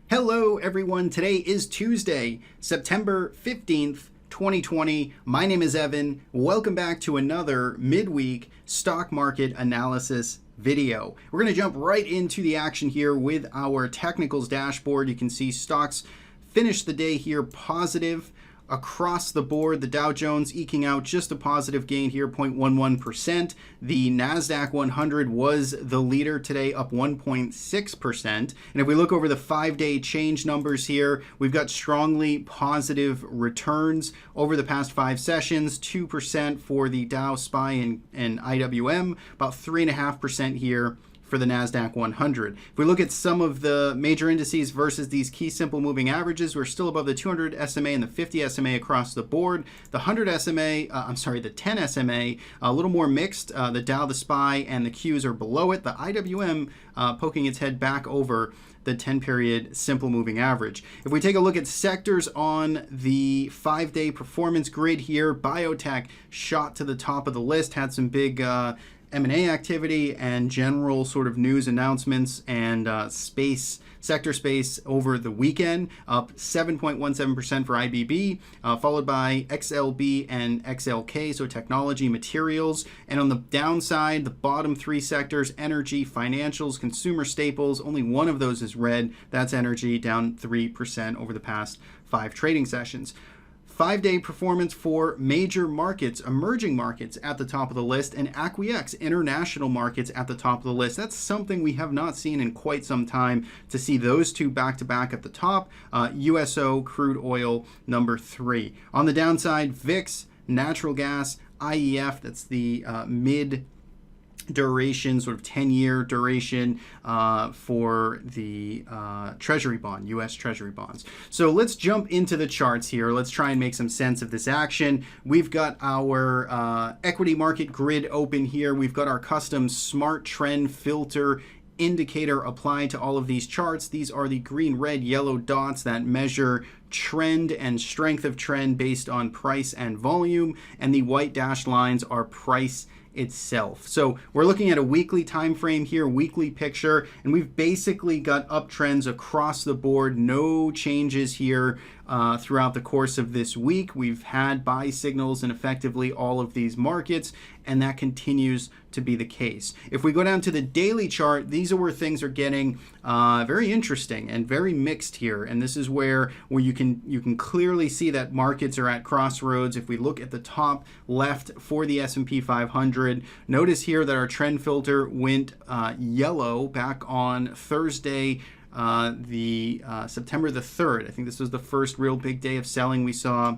Hello everyone, today is Tuesday, September 15th, 2020. My name is Evan. Welcome back to another midweek stock market analysis video. We're going to jump right into the action here with our technicals dashboard. You can see stocks finished the day here positive across the board. The Dow Jones eking out just a positive gain here, 0.11%. The Nasdaq 100 was the leader today, up 1.6%. And if we look over the 5-day change numbers here, we've got strongly positive returns over the past 5 sessions, 2% for the Dow SPY and IWM, about 3.5% here for the Nasdaq 100. If we look at some of the major indices versus these key simple moving averages, we're still above the 200 SMA and the 50 SMA across the board. The 100 SMA, the 10 SMA, a little more mixed. The Dow, the SPY, and the Qs are below it. The IWM poking its head back over the 10-period simple moving average. If we take a look at sectors on the 5-day performance grid here, biotech shot to the top of the list, had some big M&A activity and general sort of news announcements and sector space over the weekend, up 7.17% for IBB, followed by XLB and XLK, so technology, materials. And on the downside, the bottom 3 sectors, energy, financials, consumer staples, only one of those is red. That's energy, down 3% over the past 5 trading sessions. 5-day performance for major markets, emerging markets at the top of the list, and ACWX, international markets, at the top of the list. That's something we have not seen in quite some time, to see those two back-to-back at the top. USO, crude oil, number 3. On the downside, VIX, natural gas, IEF, that's the mid duration, sort of 10-year duration for the Treasury bond, U.S. Treasury bonds. So let's jump into the charts here. Let's try and make some sense of this action. We've got our equity market grid open here. We've got our custom smart trend filter indicator applied to all of these charts. These are the green, red, yellow dots that measure trend and strength of trend based on price and volume, and the white dashed lines are price itself. So we're looking at a weekly time frame here, weekly picture, and we've basically got uptrends across the board, no changes here throughout the course of this week. We've had buy signals in effectively all of these markets, and that continues to be the case. If we go down to the daily chart, these are where things are getting very interesting and very mixed here. And this is where you can clearly see that markets are at crossroads. If we look at the top left for the S&P 500, notice here that our trend filter went yellow back on Thursday, September the 3rd. I think this was the first real big day of selling we saw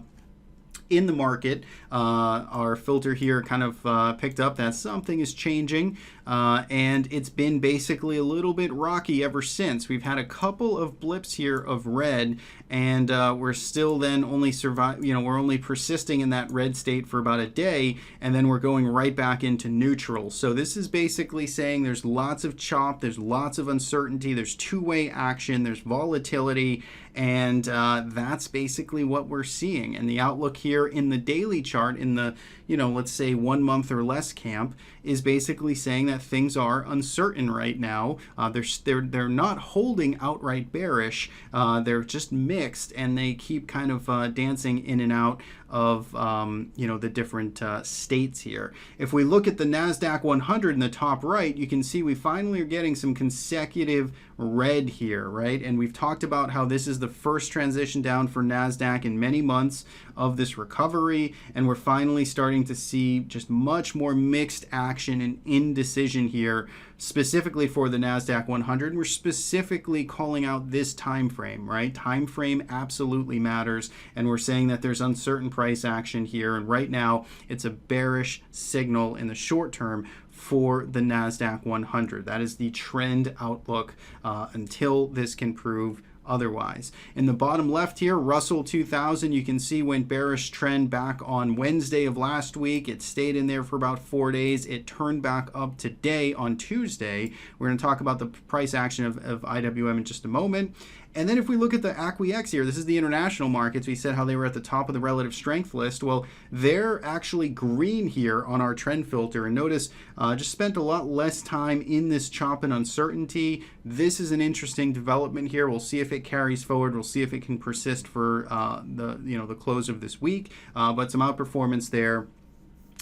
in the market. Our filter here kind of picked up that something is changing, and it's been basically a little bit rocky ever since. We've had a couple of blips here of red, and we're still then only we're only persisting in that red state for about a day, and then we're going right back into neutral. So this is basically saying there's lots of chop, there's lots of uncertainty, there's two-way action, there's volatility, and that's basically what we're seeing. And the outlook here in the daily chart, in the let's say 1 month or less camp, is basically saying that things are uncertain right now. They're not holding outright bearish. They're just mixed, and they keep kind of dancing in and out of the different states here. If we look at the Nasdaq 100 in the top right, you can see we finally are getting some consecutive red here, right? And we've talked about how this is the first transition down for Nasdaq in many months of this recovery, and we're finally starting to see just much more mixed action and indecision here, specifically for the Nasdaq 100. And we're specifically calling out this time frame, right? Time frame absolutely matters, and we're saying that there's uncertain price action here, and right now it's a bearish signal in the short term for the Nasdaq 100. That is the trend outlook until this can prove otherwise. In the bottom left here, Russell 2000, you can see went bearish trend back on Wednesday of last week. It stayed in there for about 4 days. It turned back up today on Tuesday. We're going to talk about the price action of IWM in just a moment. And then if we look at the ACWX here, this is the international markets. We said how they were at the top of the relative strength list. Well, they're actually green here on our trend filter. And notice, just spent a lot less time in this chop and uncertainty. This is an interesting development here. We'll see if it carries forward. We'll see if it can persist for the close of this week. But some outperformance there,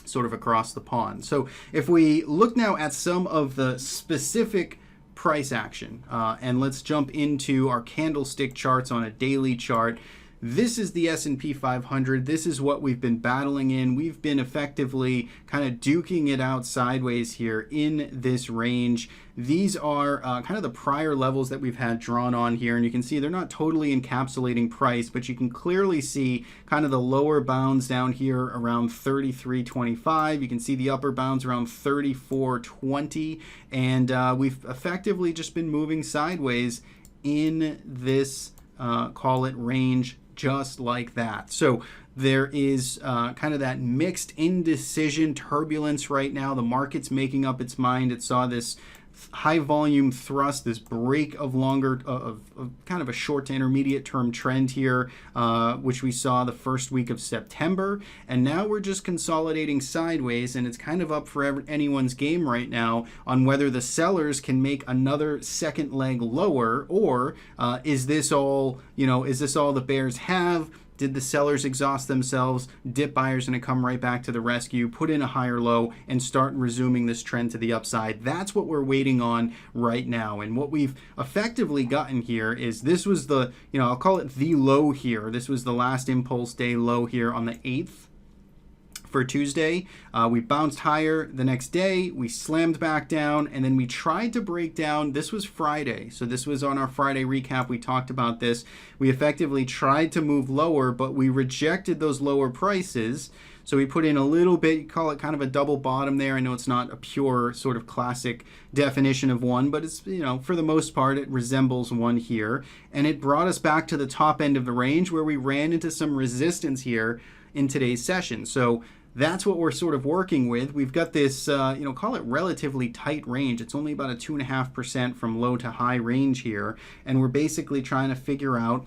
sort of across the pond. So if we look now at some of the specific price action, and let's jump into our candlestick charts on a daily chart. This is the S&P 500. This is what we've been battling in. We've been effectively kind of duking it out sideways here in this range. These are kind of the prior levels that we've had drawn on here. And you can see they're not totally encapsulating price, but you can clearly see kind of the lower bounds down here around 33.25. You can see the upper bounds around 34.20. And we've effectively just been moving sideways in this, call it range, just like that. So there is kind of that mixed indecision turbulence right now. The market's making up its mind. It saw this high volume thrust, this break of longer, of kind of a short to intermediate term trend here, which we saw the first week of September. And now we're just consolidating sideways, and it's kind of up for anyone's game right now on whether the sellers can make another second leg lower, or is this all the bears have? Did the sellers exhaust themselves? Dip buyers going to come right back to the rescue, put in a higher low, and start resuming this trend to the upside? That's what we're waiting on right now. And what we've effectively gotten here is this was the, I'll call it the low here. This was the last impulse day low here on the 8th. For Tuesday, we bounced higher the next day, we slammed back down, and then we tried to break down. This was Friday, so this was on our Friday recap. We talked about this. We effectively tried to move lower, but we rejected those lower prices. So we put in a little bit, you call it kind of a double bottom there. I know it's not a pure sort of classic definition of one, but it's, for the most part, it resembles one here. And it brought us back to the top end of the range where we ran into some resistance here in today's session. So that's what we're sort of working with. We've got this, call it relatively tight range. It's only about a 2.5% from low to high range here. And we're basically trying to figure out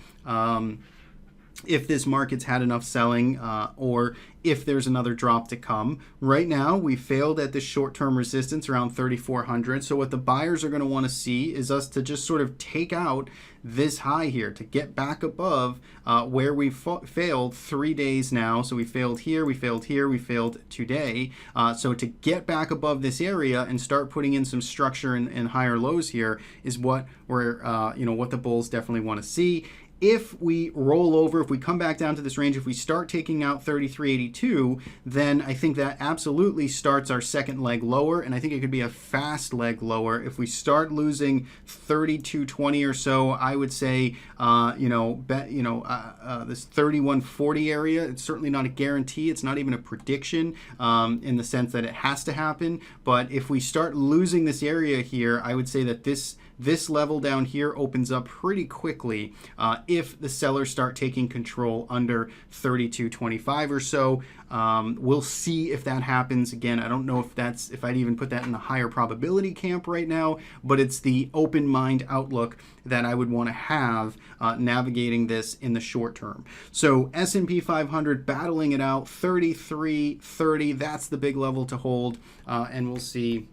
if this market's had enough selling or if there's another drop to come. Right now, we failed at this short-term resistance around 3,400. So what the buyers are going to want to see is us to just sort of take out this high here to get back above where we failed 3 days now. So we failed here, we failed here, we failed today. So to get back above this area and start putting in some structure and higher lows here is what we're, what the bulls definitely want to see. If we roll over, if we come back down to this range, if we start taking out 33.82, then I think that absolutely starts our second leg lower, and I think it could be a fast leg lower. If we start losing 32.20 or so, I would say, this 31.40 area, it's certainly not a guarantee. It's not even a prediction in the sense that it has to happen. But if we start losing this area here, I would say that this level down here opens up pretty quickly if the sellers start taking control under 32.25 or so. We'll see if that happens. Again, I don't know if I'd even put that in the higher probability camp right now, but it's the open mind outlook that I would want to have navigating this in the short term. So S&P 500 battling it out, 33.30. That's the big level to hold, and we'll see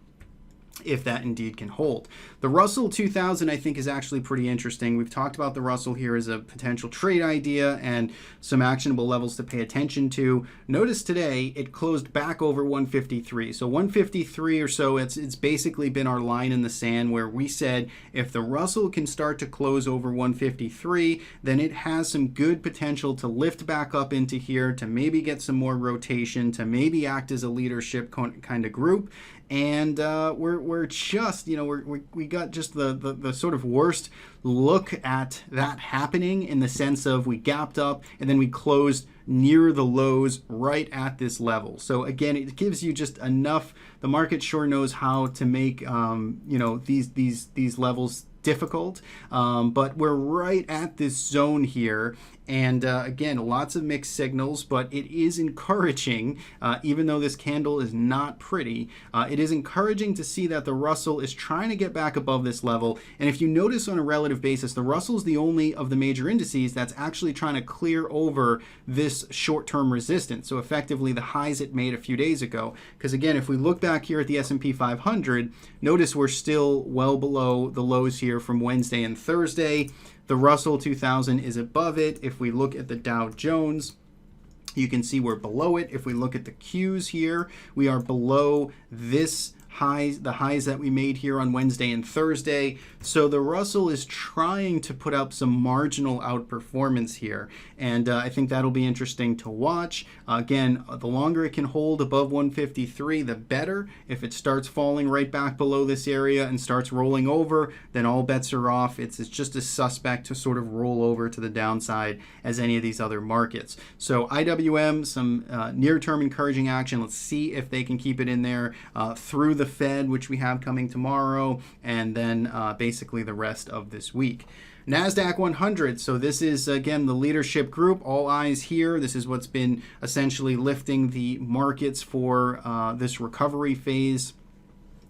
if that indeed can hold. The Russell 2000, I think, is actually pretty interesting. We've talked about the Russell here as a potential trade idea and some actionable levels to pay attention to. Notice today it closed back over 153. So 153 or so, it's basically been our line in the sand where we said if the Russell can start to close over 153, then it has some good potential to lift back up into here, to maybe get some more rotation, to maybe act as a leadership kind of group. And we're just, we got just the sort of worst look at that happening, in the sense of we gapped up and then we closed near the lows right at this level. So again, it gives you just enough. The market sure knows how to make these levels difficult, but we're right at this zone here. And again, lots of mixed signals, but it is encouraging, even though this candle is not pretty, it is encouraging to see that the Russell is trying to get back above this level. And if you notice on a relative basis, the Russell is the only of the major indices that's actually trying to clear over this short-term resistance. So effectively the highs it made a few days ago. Because again, if we look back here at the S&P 500, notice we're still well below the lows here from Wednesday and Thursday. The Russell 2000 is above it. If we look at the Dow Jones, you can see we're below it. If we look at the Qs here, we are below this highs, the highs that we made here on Wednesday and Thursday. So the Russell is trying to put up some marginal outperformance here. And I think that'll be interesting to watch. Again, the longer it can hold above 153, the better. If it starts falling right back below this area and starts rolling over, then all bets are off. It's just as suspect to sort of roll over to the downside as any of these other markets. So IWM, some near-term encouraging action. Let's see if they can keep it in there through the Fed, which we have coming tomorrow, and then basically the rest of this week. Nasdaq 100. So this is, again, the leadership group. All eyes here. This is what's been essentially lifting the markets for this recovery phase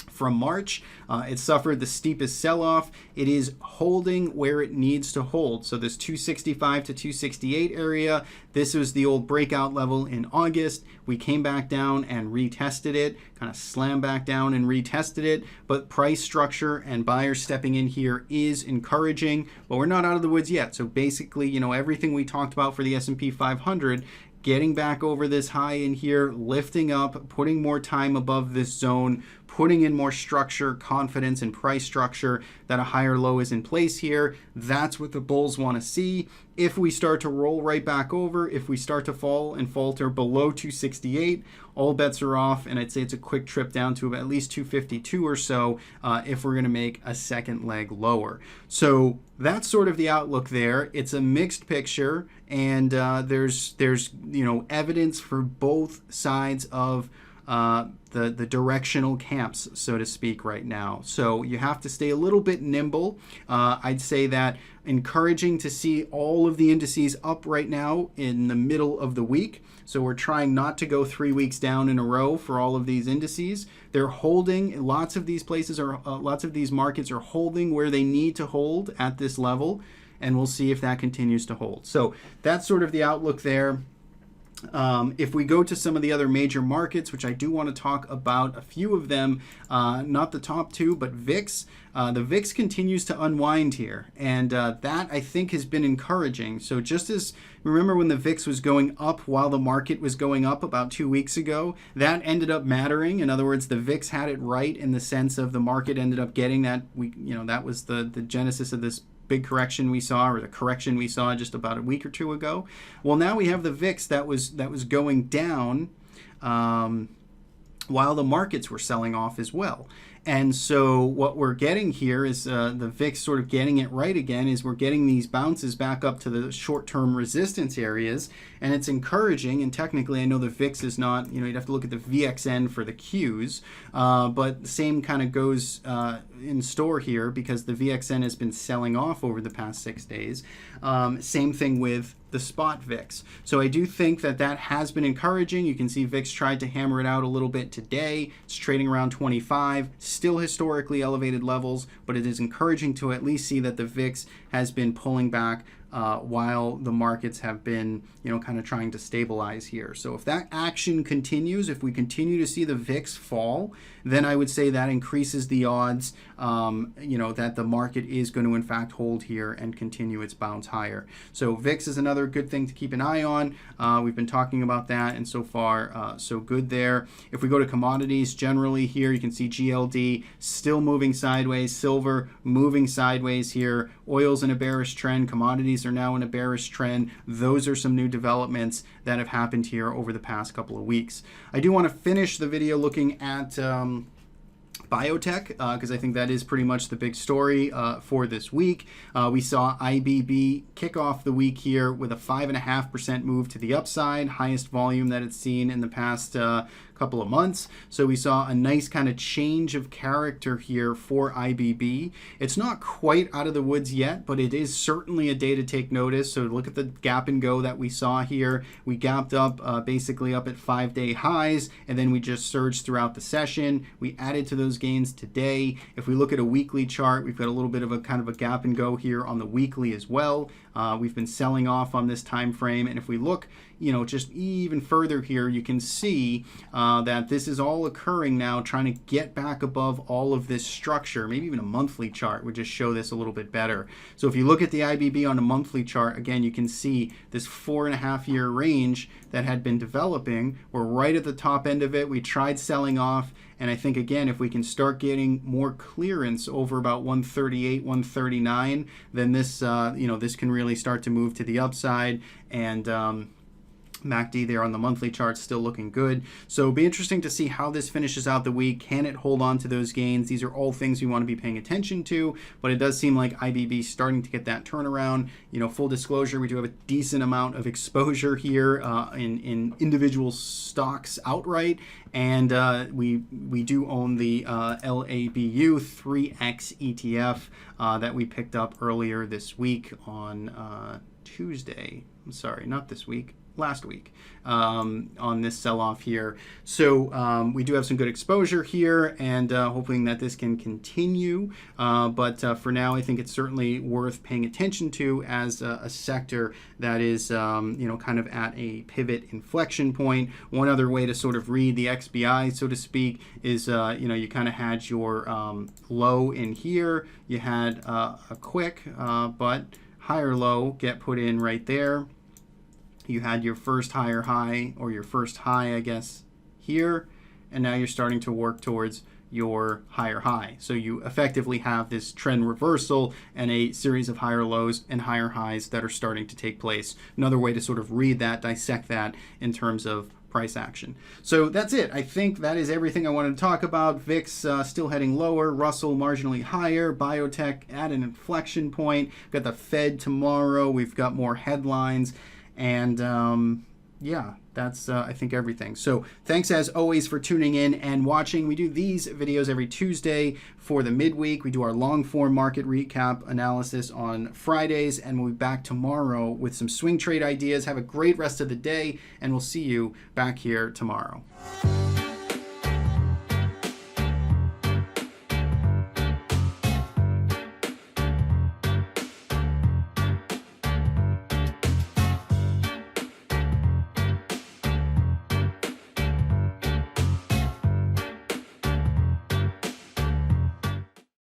from March. It suffered the steepest sell-off. It is holding where it needs to hold. So this 265 to 268 area, this was the old breakout level in August. We came back down and retested it, kind of slammed back down and retested it. But price structure and buyers stepping in here is encouraging, but we're not out of the woods yet. So basically, you know, everything we talked about for the S&P 500, getting back over this high in here, lifting up, putting more time above this zone, putting in more structure, confidence, and price structure that a higher low is in place here. That's what the bulls want to see. If we start to roll right back over, if we start to fall and falter below 268, all bets are off, and I'd say it's a quick trip down to at least 252 or so if we're going to make a second leg lower. So that's sort of the outlook there. It's a mixed picture, and there's you know, evidence for both sides of the directional camps, so to speak, right now. So you have to stay a little bit nimble. I'd say that encouraging to see all of the indices up right now in the middle of the week. So we're trying not to go 3 weeks down in a row for all of these indices. They're holding, lots of these places are, lots of these markets are holding where they need to hold at this level, and we'll see if that continues to hold. So that's sort of the outlook there. If we go to some of the other major markets, which I do want to talk about a few of them, not the top two, but VIX. The VIX continues to unwind here, and that I think has been encouraging. So just as, remember when the VIX was going up while the market was going up about 2 weeks ago, that ended up mattering. In other words, the VIX had it right in the sense of the market ended up getting that, that was the genesis of this big correction we saw, or the correction we saw just about a week or two ago. Well, now we have the VIX that was going down while the markets were selling off as well. And so what we're getting here is the VIX sort of getting it right again, is we're getting these bounces back up to the short-term resistance areas, and it's encouraging. And technically, I know the VIX is not, you'd have to look at the VXN for the Qs, but the same kind of goes in store here because the VXN has been selling off over the past 6 days. Same thing with the spot VIX. So I do think that has been encouraging. You can see VIX tried to hammer it out a little bit today. It's trading around 25, still historically elevated levels, but it is encouraging to at least see that the VIX has been pulling back while the markets have been, kind of trying to stabilize here. So if that action continues, if we continue to see the VIX fall, then I would say that increases the odds, that the market is going to in fact hold here and continue its bounce higher. So VIX is another good thing to keep an eye on. We've been talking about that, and so far, so good there. If we go to commodities generally here, you can see GLD still moving sideways, silver moving sideways here, oil's in a bearish trend, commodities are now in a bearish trend. Those are some new developments that have happened here over the past couple of weeks. I do want to finish the video looking at Biotech, because I think that is pretty much the big story for this week. We saw IBB kick off the week here with a 5.5% move to the upside, highest volume that it's seen in the past couple of months. So we saw a nice kind of change of character here for IBB. It's not quite out of the woods yet, but it is certainly a day to take notice. So look at the gap and go that we saw here. We gapped up basically up at 5-day highs, and then we just surged throughout the session. We added to those gains today. If we look at a weekly chart, we've got a little bit of a kind of a gap and go here on the weekly as well. We've been selling off on this time frame, and if we look, just even further here, you can see that this is all occurring now, trying to get back above all of this structure. Maybe even a monthly chart would just show this a little bit better. So if you look at the IBB on a monthly chart, again, you can see this 4.5-year range that had been developing. We're right at the top end of it. We tried selling off, and I think, again, if we can start getting more clearance over about 138, 139, then this, this can really start to move to the upside. And MACD there on the monthly chart still looking good. So it'll be interesting to see how this finishes out the week. Can it hold on to those gains? These are all things we want to be paying attention to, but it does seem like IBB is starting to get that turnaround. Full disclosure, we do have a decent amount of exposure here in individual stocks outright, and we do own the LABU 3X ETF that we picked up earlier this week on Tuesday. I'm sorry, not this week. Last week on this sell-off here. So we do have some good exposure here, and hoping that this can continue. But for now, I think it's certainly worth paying attention to as a sector that is, kind of at a pivot inflection point. One other way to sort of read the XBI, so to speak, is, you kind of had your low in here. You had a quick but higher low get put in right there. You had your first higher high, or your first high, I guess, here, and now you're starting to work towards your higher high. So you effectively have this trend reversal and a series of higher lows and higher highs that are starting to take place. Another way to sort of read that, dissect that in terms of price action. So that's it. I think that is everything I wanted to talk about. VIX still heading lower, Russell marginally higher, Biotech at an inflection point. We've got the Fed tomorrow. We've got more headlines. And yeah, that's, I think, everything. So thanks, as always, for tuning in and watching. We do these videos every Tuesday for the midweek. We do our long-form market recap analysis on Fridays, and we'll be back tomorrow with some swing trade ideas. Have a great rest of the day, and we'll see you back here tomorrow.